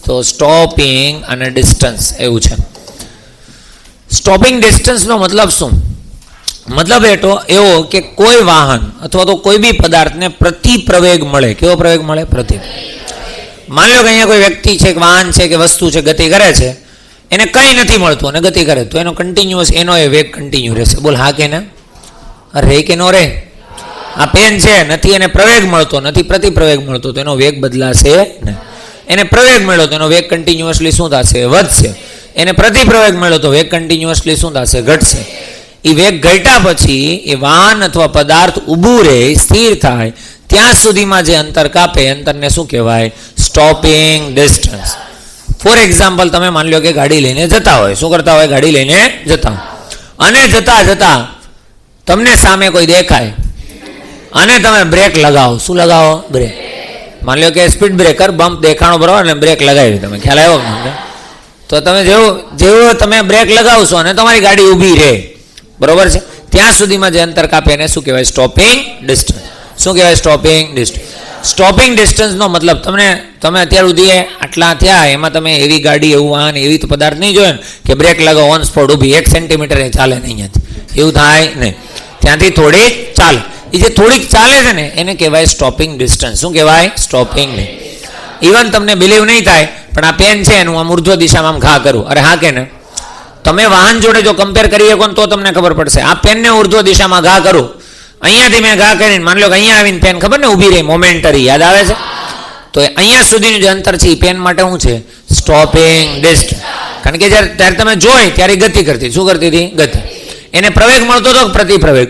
તો સ્ટોપિંગ અને ડિસ્ટન્સ એવું છે. સ્ટોપિંગ ડિસ્ટન્સનો મતલબ શું? મતલબ એવો કે કોઈ વાહન અથવા તો કોઈ બી પદાર્થને પ્રતિપ્રવેગ મળે. કેવો પ્રવેગ મળે? પ્રતિ. માની લો કે અહીંયા કોઈ વ્યક્તિ છે, વાહન છે કે વસ્તુ છે, ગતિ કરે છે, એને કંઈ નથી મળતું અને ગતિ કરે તો એનો કન્ટિન્યુઅસ એનો એ વેગ કન્ટિન્યુ રહેશે. બોલ હા કે ના? રે કે નો રે? આ પેન છે, નથી એને પ્રવેગ મળતો, નથી પ્રતિપ્રવેગ મળતો તો એનો વેગ બદલાશે ને. એને પ્રવેગ મળ્યો તો એનો વેગ કન્ટિન્યુઅસલી શું થશે? વધશે. એને પ્રતિપ્રવેગ મળ્યો તો વેગ કન્ટિન્યુઅસલી શું થશે? ઘટશે. એ વેગ ઘટ્યા પછી એ વાહન અથવા પદાર્થ ઊભું રહે, સ્થિર થાય, ત્યાં સુધીમાં જે અંતર કાપે અંતરને શું કહેવાય? Stopping distance. ફોર એક્ઝામ્પલ, તમે માની લો કે ગાડી લઈને જતા હોય. શું કરતા હોય? ગાડી લઈને જતા હોય અને જતા જતા તમને સામે કોઈ દેખાય અને તમે બ્રેક લગાવો. શું લગાવો? બ્રેક. માની લો કે સ્પીડ બ્રેકર બમ્પ દેખાણો બરાબર અને બ્રેક લગાવી. તમે ખ્યાલ આવ્યો તમને? તો તમે જેવું તમે બ્રેક લગાવશો અને તમારી ગાડી ઊભી રહે, બરોબર છે, ત્યાં સુધીમાં જે અંતર કાપે એને શું કહેવાય? Stopping distance. શું કહેવાય? Stopping distance. સ્ટોપિંગ ડિસ્ટન્સનો મતલબ તમે અત્યાર સુધી આટલા થયા એમાં તમે એવી ગાડી, એવું વાહન, એવી તો પદાર્થ નહીં જોયો ને કે બ્રેક લગાવો ઓન સ્પોટ ઊભી 1 સેન્ટીમીટર એ ચાલે નહીં. અહીંયાથી એવું થાય નહીં. ત્યાંથી થોડીક ચાલે. એ જે થોડીક ચાલે છે ને એને કહેવાય સ્ટોપિંગ ડિસ્ટન્સ. શું કહેવાય? સ્ટોપિંગ. ઇવન તમને બિલીવ નહીં થાય પણ આ પેન છે એનું આમ ઉર્ધ્વ દિશામાં આમ ઘા કરું. અરે હા કે ને? તમે વાહન જોડે જો કમ્પેર કરી શકો તો તમને ખબર પડશે. આ પેનને ઉર્ધ્વ દિશામાં ઘા કરું, અહીંયાથી મેં ઘા કરીને માની લો કે અહીંયા આવીને પેન ખબર ને ઊભી રહી, મોમેન્ટરી, યાદ આવે છે? તો અહીંયા સુધીનું જે અંતર છે એ પેન માટે શું છે? Stopping distance. કારણ કે ત્યારે તમે જોઈ ત્યારે ગતિ કરતી. શું કરતી હતી? ગતિ. એને પ્રવેગ મળતો હતો કે પ્રતિપ્રવેગ?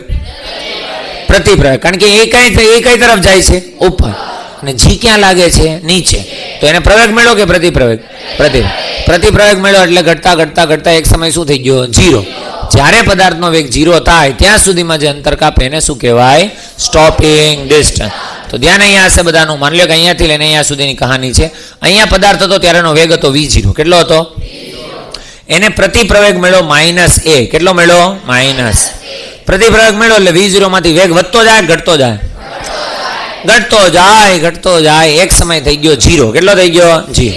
પ્રતિપ્રવેગ. કારણ કે એ કઈ તરફ જાય છે? ઉપર. અને જી ક્યાં લાગે છે? નીચે. તો એને પ્રવેગ મળ્યો કે પ્રતિપ્રવેગ? પ્રતિપ્રવેગ મળ્યો એટલે ઘટતા ઘટતા ઘટતા એક સમય શું થઈ ગયો? 0. જ્યારે પદાર્થનો વેગ 0 થાય ત્યાં સુધીમાં જે અંતર કાપે એને શું કહેવાય? Stopping distance. તો ધ્યાન અહીંયા હશે બધાનું. માની લો કે અહીંયાથી લઈને અહીંયા સુધીની કહાની છે. અહીંયા પદાર્થ હતો ત્યારે એનો વેગ હતો v0. કેટલો હતો? એને પ્રતિપ્રવેગ મળ્યો -a. કેટલો મળ્યો? માઇનસ. પ્રતિપ્રવેગ મળ્યો એટલે v0 માંથી વેગ વધતો જાય ઘટતો જાય? ઘટતો જાય. એક સમય થઈ ગયો 0. કેટલો થઈ ગયો? 0.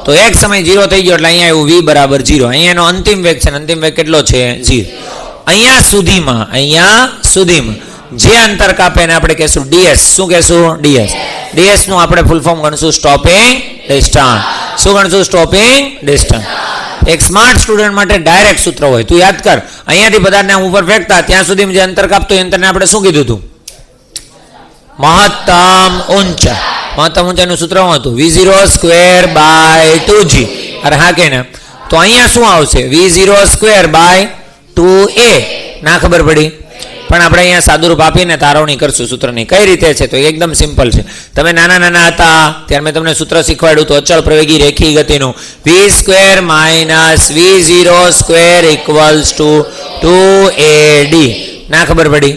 તો એક સમય 0 થઈ ગયો એટલે અહીંયા એવું v બરાબર 0. અહીંયા એનો અંતિમ વેગ છે. અંતિમ વેગ કેટલો છે? 0. અહીંયા સુધીમાં જે અંતર કાપે એને આપણે કહેશું ds. શું કહેશું? ds નું આપણે ફૂલ ફોર્મ ગણશું સ્ટોપિંગ ડિસ્ટન્સ. શું ગણશું? Stopping distance. એક સ્માર્ટ સ્ટુડન્ટ માટે ડાયરેક્ટ સૂત્ર હોય. તું યાદ કર, અહીંયાથી પદાર્થને ઉપર ફેંકતા ત્યાં સુધી જે અંતર કાપતો એ અંતરને આપણે શું કીધું હતું? મહત્તમ ઊંચાઈનું સૂત્ર શું હતું? v0² / 2g. અરે હા કે ના? તો અહીંયા શું આવશે? v0²/2a. ના ખબર પડી? પણ આપણે અહીંયા સાદુરૂપ આપીને તારવણી કરશું સૂત્રની. કઈ રીતે છે? તો એકદમ સિમ્પલ છે. તમે નાના હતા ત્યારે મેં તમને સૂત્ર શીખવાડ્યું તો અચળ પ્રવેગી રેખી ગતિનું v² - v0² = 2ad. ના ખબર પડી?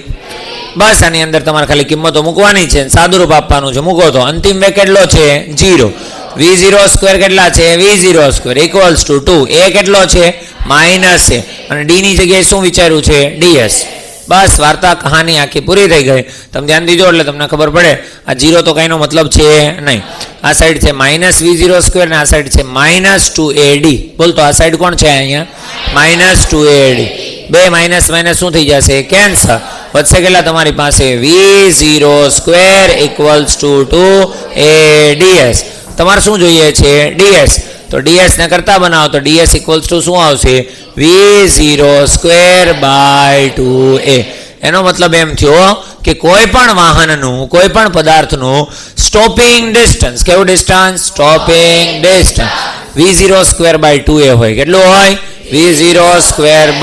બસ આની અંદર તમારે ખાલી કિંમતો મૂકવાની છે, સાદુરૂપ આપવાનું છે. મૂકો તો અંતિમ વેગ કેટલો છે? 0. v0² કેટલા છે? v0² = 2. a કેટલો છે? -a. અને d ની જગ્યાએ શું વિચાર્યું છે? ds. બસ વાર્તા કહાની આખી પૂરી થઈ ગઈ. તમે ધ્યાન દીજો એટલે તમને ખબર પડે આ 0 તો કઈનો મતલબ છે નહીં. આ સાઈડ છે -v0² ને આ સાઈડ છે -2ad. બોલતો આ સાઈડ કોણ છે? અહીંયા -2ad. બે માઇનસ શું થઈ જશે? કેન્સર. વધશે કેટલા તમારી પાસે? v0² = 2ads. તમારે શું જોઈએ છે? ds. તો ds ને કરતા બનાવો તો ds = શું આવશે? v0² / 2a. એનો મતલબ એમ થયો કે કોઈ પણ વાહનનું, કોઈ પણ પદાર્થનું સ્ટોપિંગ ડિસ્ટન્સ, કેવું distance? Stopping distance v0² / 2a હોય. કેટલું હોય? v0² /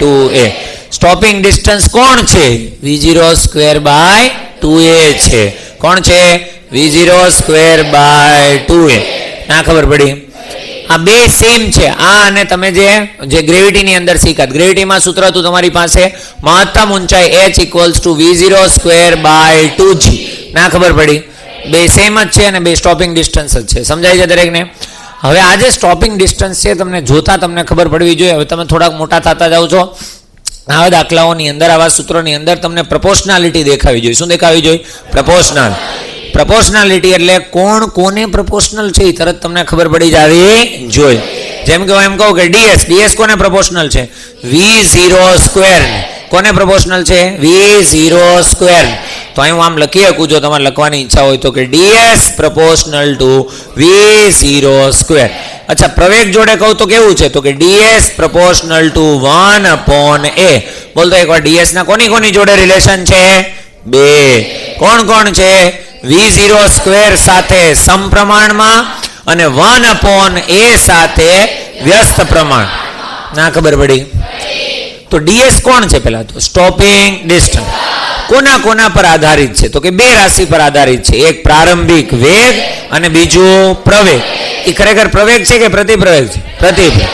2a. સ્ટોપિંગ ડિસ્ટન્સ કોણ છે? v0² / 2a છે. કોણ છે? v0² / 2a. ના ખબર પડી? આ બે સેમ છે. આ અને તમે જે ગ્રેવિટીની અંદર શીખ્યા, ગ્રેવિટીમાં સૂત્ર હતું તમારી પાસે મહત્તમ ઊંચાઈ h = v0² / 2g. ના ખબર પડી? બે સેમ જ છે અને બે સ્ટોપિંગ ડિસ્ટન્સ જ છે. સમજાય છે દરેકને? હવે આ જે સ્ટોપિંગ ડિસ્ટન્સ છે તમને જોતા તમને ખબર પડવી જોઈએ. હવે તમે થોડાક મોટા થતા જાઓ છો, આવા દાખલાઓની અંદર, આવા સૂત્રોની અંદર તમને પ્રપોર્શનાલિટી દેખાવી જોઈએ. શું દેખાવી જોઈએ? પ્રપોર્શનાલિટી એટલે કોણ કોને પ્રપોર્શનલ છે એ તરત તમને ખબર પડી જાવી જોઈએ. જેમ કે હું એમ કહું કે ds કોને પ્રપોર્શનલ છે? v0² કોને પ્રોપોર્શનલ છે? v0² તો અહીં હું આમ લખી શકું જો તમારે લખવાની ઈચ્છા હોય તો કે ds proportional to v0². અચ્છા પ્રવેગ જોડે કહું તો કેવું છે? તો કે ds proportional to 1/a. બોલતો એકવાર ds ના કોની કોની જોડે રિલેશન છે? બે. કોણ કોણ છે? v0² સાથે સમપ્રમાણમાં અને 1/a સાથે વ્યસ્ત પ્રમાણ. ના ખબર પડી? તો ds કોણ છે? પેલા તો સ્ટોપિંગ ડિસ્ટન્સ. કોના કોના પર આધારિત છે? તો કે બે રાશિ પર આધારિત છે. એક પ્રારંભિક વેગ અને બીજું પ્રવેગ. એ ખરેખર પ્રવેગ છે કે પ્રતિપ્રવેગ છે? પ્રતિપ્રવેગ.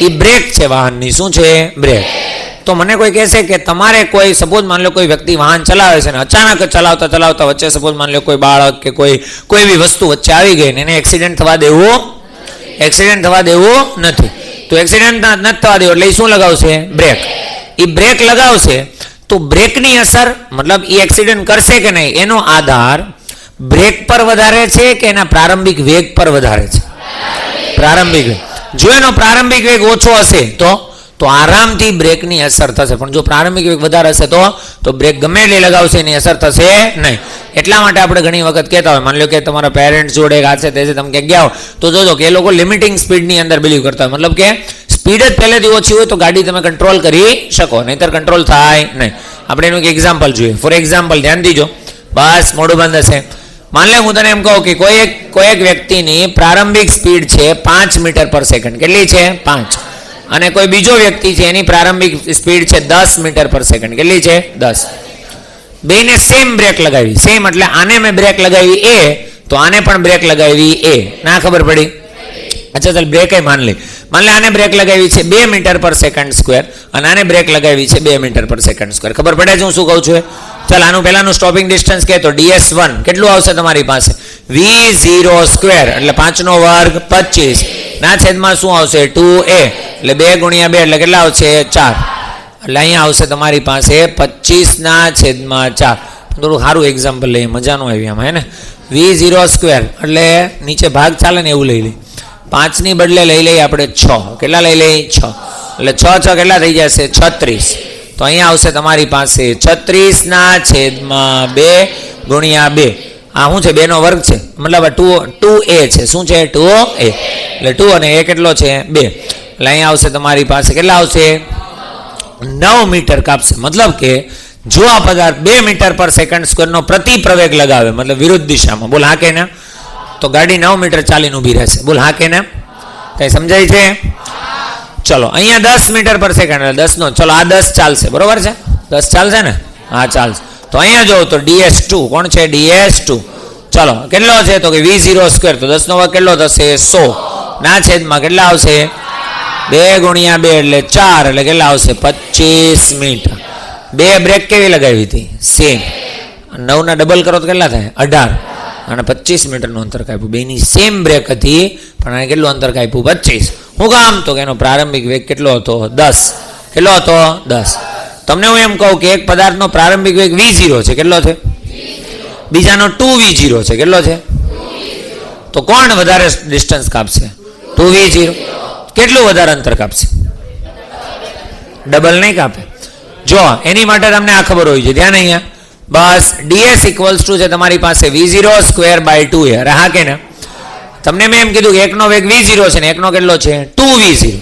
એ બ્રેક છે વાહનની. શું છે? બ્રેક. તો મને કોઈ કહેશે કે તમારે કોઈ સપોઝ માની લો કોઈ વ્યક્તિ વાહન ચલાવે છે ને અચાનક ચલાવતા ચલાવતા વચ્ચે સપોઝ માની લો કોઈ બાળક કે કોઈ એવી વસ્તુ વચ્ચે આવી ગઈ ને એને એક્સિડન્ટ થવા દેવું નથી. તો એક્સિડન્ટ નથી થવા દેવો એટલે શું લગાવશે? બ્રેક. એ બ્રેક લગાવશે તો બ્રેકની અસર મતલબ એ એક્સિડન્ટ કરશે કે નહીં એનો આધાર બ્રેક પર વધારે છે કે એના પ્રારંભિક વેગ પર વધારે છે? પ્રારંભિક વેગ. જો એનો પ્રારંભિક વેગ ઓછો હશે તો આરામથી બ્રેકની અસર થશે, પણ જો પ્રારંભિક વેગ વધારે હશે તો બ્રેક ગમે એટલી લગાવશે એની અસર થશે નહીં. એટલા માટે આપણે ઘણી વખત કહેતા હોય, માની લો કે તમારા પેરેન્ટ્સ જોડે આ છે તે છે તમે ક્યાંક ગયા હો તો જોજો કે એ લોકો લિમિટિંગ સ્પીડની અંદર બિલીવ કરતા હોય. મતલબ કે સ્પીડ જ પહેલેથી ઓછી હોય તો ગાડી તમે કંટ્રોલ કરી શકો, નહીંતર કંટ્રોલ થાય નહીં. આપણે એનું એક એક્ઝામ્પલ જોઈએ. ફોર એક્ઝામ્પલ ધ્યાન દીજો, બસ મોઢું બંધ હશે. માની લે હું તને એમ કહું કે કોઈ એક વ્યક્તિની પ્રારંભિક સ્પીડ છે 5 મીટર પર સેકન્ડ. કેટલી છે? 5. અને કોઈ બીજો વ્યક્તિ છે એની પ્રારંભિક સ્પીડ છે 10 મીટર પર સેકન્ડ. કેટલી છે? 10. બેને સેમ બ્રેક લગાવી. સેમ એટલે આને મેં બ્રેક લગાવી a તો આને પણ બ્રેક લગાવી a. ના ખબર પડી? અચ્છા ચાલ બ્રેક માન લે આને બ્રેક લગાવી છે 2 મીટર પર સેકન્ડ સ્ક્વેર અને આને બ્રેક લગાવી છે 2 મીટર પર સેકન્ડ સ્ક્વેર. ખબર પડે છે હું શું કહું છું? ચાલ આનું પહેલાનું સ્ટોપિંગ ડિસ્ટન્સ કે તો ds1 કેટલું આવશે તમારી પાસે? v0² એટલે 5 નો વર્ગ 25 ના છેદમાં શું આવશે? 2a એટલે 2 ગુણ્યા 2 એટલે કેટલા આવશે? 4. એટલે અહીંયા આવશે તમારી પાસે 25 ના છેદમાં 4. થોડું સારું એક્ઝામ્પલ લઈએ, મજાનું આવી આમાં હે ને. v0² એટલે નીચે ભાગ ચાલે ને એવું લઈ લઈએ. 5 ની બદલે લઈ લઈએ આપણે 6. કેટલા લઈ લઈએ? 6. એટલે 6 કેટલા થઈ જશે? 36. તો અહીંયા આવશે તમારી પાસે 36 ના છેદમાં 2 ગુણ્યા 2. આ શું છે? 2 નો વર્ગ છે, મતલબ 2a છે. શું છે? 2a. એટલે 2 અને a કેટલો છે? 2. એટલે અહીંયા આવશે તમારી પાસે કેટલા આવશે? 9 મીટર કાપશે. મતલબ કે જો આ પદાર્થ 2 મીટર પર સેકન્ડ સ્ક્વેરનો પ્રતિ પ્રવેગ લગાવે મતલબ વિરુદ્ધ દિશામાં, બોલ હા કે ના, તો ગાડી 9 મીટર ચાલીને ઊભી રહેશે. બોલ હા કે ના? કઈ સમજાય છે? ચલો અહીંયા 10 મીટર પર સેકન્ડ એટલે 10 નો, ચલો આ 10 ચાલશે, બરોબર છે? 10 ચાલશે ને? હા ચાલશે. તો અહીંયા જો તો ds2 કોણ છે? ds2. ચલો કેટલો છે? તો કે v0² તો 10 નો વર્ગ કેટલો થશે? 100 ના છેદમાં કેટલા આવશે? 2 ગુણ્યા 2 એટલે 4 એટલે કેટલા આવશે? 25 મીટર. 2 બ્રેક કેવી લગાવી હતી? સેમ. 9 ના ડબલ કરો તો કેટલા થાય? 18. અને 25 મીટરનું અંતર કાપ્યું. બેની સેમ બ્રેક હતી પણ આને કેટલું અંતર કાપ્યું? 25. શું કામ? તો કે એનો પ્રારંભિક વેગ કેટલો હતો? 10. કેટલો હતો? 10. તમને હું એમ કહું કે એક પદાર્થનો પ્રારંભિક વેગ v0 છે. કેટલો છે? બીજાનો 2v0 છે. કેટલો છે? તો કોણ વધારે ડિસ્ટન્સ કાપશે? 2v0. કેટલું વધારે અંતર કાપશે? ડબલ નહીં કાપે. જો એની માટે તમને આ ખબર હોવી જોઈએ. ધ્યાન અહીંયા બસ ds ઇક્વલ્સ ટુ છે તમારી પાસે v0² 2a. અરે હા કે ના? તમને મેં એમ કીધું કે એકનો વેગ v0 છે ને એકનો કેટલો છે? 2v0.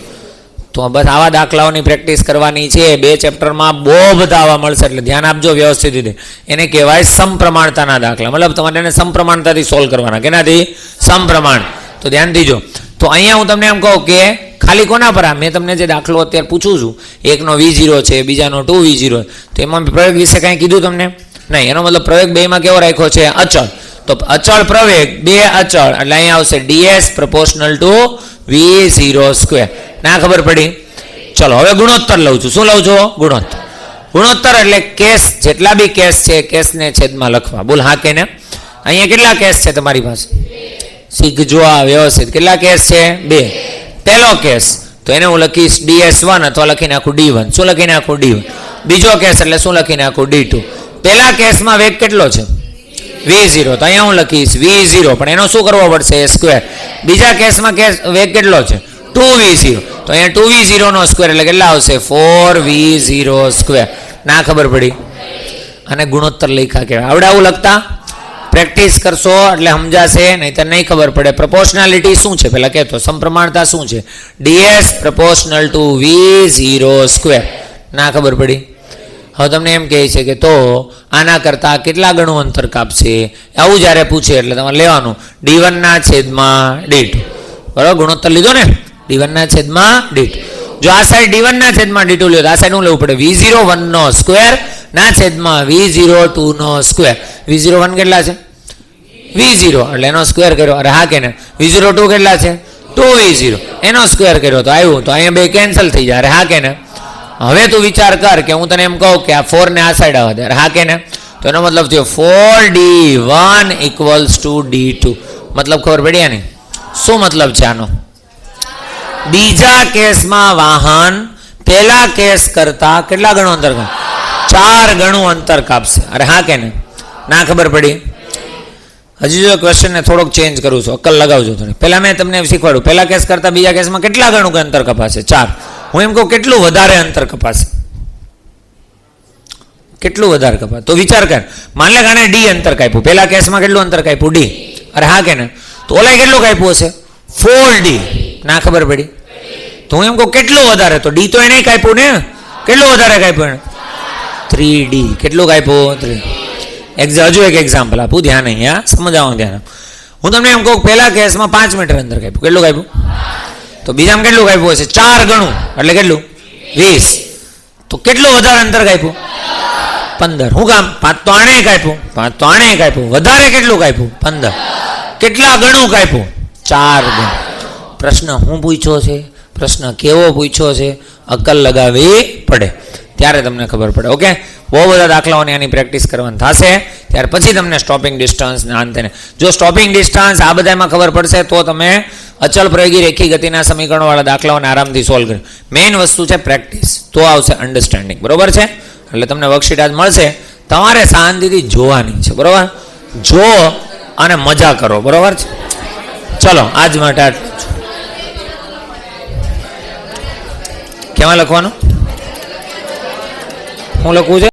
તો બસ આવા દાખલાઓની પ્રેક્ટિસ કરવાની છે. 2 ચેપ્ટરમાં બહુ બધા આવા મળશે એટલે ધ્યાન આપજો વ્યવસ્થિત રીતે. એને કહેવાય સમપ્રમાણતાના દાખલા. મતલબ તમારે એને સમપ્રમાણતાથી સોલ્વ કરવાના. કેનાથી? સમપ્રમાણ. તો ધ્યાન દીજો. તો અહીંયા હું તમને એમ કહું કે ખાલી કોના પર? મેં તમને જે દાખલો અત્યારે પૂછું છું એકનો v0 છે બીજાનો 2v0 તો એમાં પ્રવેગ વિશે કાંઈ કીધું તમને નહીં. એનો મતલબ પ્રવેગ બેમાં કેવો રાખ્યો છે? અચળ. તો અચળ પ્રવેગ 2 અચળ એટલે અહીંયા આવશે ds proportional to v0². ના ખબર પડી? ચલો હવે ગુણોત્તર લઉં છું. શું લઉં છું? ગુણોત્તર. ગુણોત્તર એટલે કેસ, જેટલા બી કેસ છે કેસને છેદમાં લખવા. બોલ હા કે ના? અહીંયા કેટલા કેસ છે તમારી પાસે? શીખજો આ વ્યવસ્થિત. કેટલા કેસ છે? 2. પહેલો કેસ તો એને હું લખીશ ds1 અથવા લખી નાખું d1. શું લખી નાખું? d1. બીજો કેસ એટલે શું લખી નાખું? d2. પહેલા કેસમાં વેગ કેટલો છે? v0. તો અહીંયા હું લખીશ v0 પણ એનો શું કરવો પડશે? સ્ક્વેર. બીજા કેસમાં વેગ કેટલો છે? 2v0. તો અહીંયા 2v0 નો સ્ક્વેર એટલે કેટલા આવશે? 4v0². ના ખબર પડી? અને ગુણોત્તર લખ્યા કહેવાય. આવડે આવું લખતા? પ્રેક્ટિસ કરશો એટલે સમજાશે, નહીં તો નહીં ખબર પડે. પ્રપોર્શનાલિટી શું છે પેલા કહેતો? સમપ્રમાણતા શું છે? ds proportional two v0². ના ખબર પડી? હવે તમને એમ કહે છે કે તો આના કરતાં કેટલા ગણું અંતર કાપશે, આવું જ્યારે પૂછે એટલે તમારે લેવાનું d1 ના છેદમાં d2. બરાબર, ગુણોત્તર લીધો ને, d1 ના છેદમાં d2. જો આ સાઈડ d1 ના છેદમાં d2 લ્યો તો આ સાઈડ શું લેવું પડે? v01 નો સ્ક્વેર ના છેદમાં v02 નો સ્ક્વેર. v01 કેટલા છે? v0 એટલે એનો સ્ક્વેર કર્યો. અરે હા કે ને? v02 કેટલા છે? 2v0 એનો સ્ક્વેર કર્યો તો આવ્યું. તો અહીંયા બે કેન્સલ થઈ જાય. અરે હા કે ને? હવે તું વિચાર કર કે હું તને એમ કહું કે આ 4 ને આ સાઈડ આવવા દે. અરે હા કે ને? તો એનો મતલબ થયો 4d1 = d2. મતલબ ખબર પડી ને? શું મતલબ છે આનો? બીજા કેસમાં વાહન પહેલા કેસ કરતા કેટલા ગણું અંતર કાપશે? 4 ગણું અંતર કાપશે. અરે હા કે ને? ના ખબર પડી? હજી જો ક્વેશ્ચનને થોડોક ચેન્જ કરું છું, અક્કલ લગાવજો થોડી. પહેલા મેં તમને શીખવાડું પહેલા કેસ કરતા બીજા કેસમાં કેટલા ગણું અંતર કપાશે? 4. હું એમ કહું કેટલું વધારે અંતર કપાશે? કેટલું વધારે કપાશે? તો વિચાર કર. માન લે કે ડી અંતર કાપ્યું, પહેલા કેસમાં કેટલું અંતર કાપ્યું? ડી. અરે હા કે ને? તો ઓલાએ કેટલું કાપ્યું હશે? 4d. ના ખબર પડી? તો હું એમ કહું કેટલું વધારે? તો ડી તો એને કાપ્યું ને, કેટલું વધારે કાપ્યું એને? 3d. કેટલું કાપ્યું? 3. હજુ એક એક્ઝામ્પલ આપું, ધ્યાન અહીંયા સમજાવવાનું ધ્યાન. હું તમને એમ કહું પહેલા કેસમાં 5 મીટર અંતર કાપ્યું, કેટલું કાપ્યું? તો બીજામાં કેટલું કાપ્યું હશે? 4 ગણું એટલે કેટલું? 20. તો કેટલું વધારે અંતર કાપ્યું? 15. શું કામ? 5 તો આણે કાપ્યું, 5 તો આણે કાપ્યું, વધારે કેટલું કાપ્યું? 15. કેટલા ગણું કાપ્યું? 4 ગણું. પ્રશ્ન હું પૂછ્યો છે, પ્રશ્ન કેવો પૂછ્યો છે, અક્કલ લગાવવી પડે ત્યારે તમને ખબર પડે. ઓકે, બહુ બધા દાખલાઓની આની પ્રેક્ટિસ કરવાની થશે, ત્યાર પછી તમને સ્ટોપિંગ ડિસ્ટન્સ ને અંતને. જો સ્ટોપિંગ ડિસ્ટન્સ આ બધામાં ખબર પડશે તો તમે અચલ પ્રયોગી રેખી ગતિના સમીકરણોવાળા દાખલાઓને આરામથી સોલ્વ કરી. મેઇન વસ્તુ છે પ્રેક્ટિસ, તો આવશે અન્ડરસ્ટેન્ડિંગ. બરોબર છે? એટલે તમને વર્કશીટ આજ મળશે, તમારે શાંતિથી જોવાની છે. બરોબર? જો અને મજા કરો. બરોબર છે? ચલો આજ માટે આટલું જ. કેમાં લખવાનું? હું લખવું છે?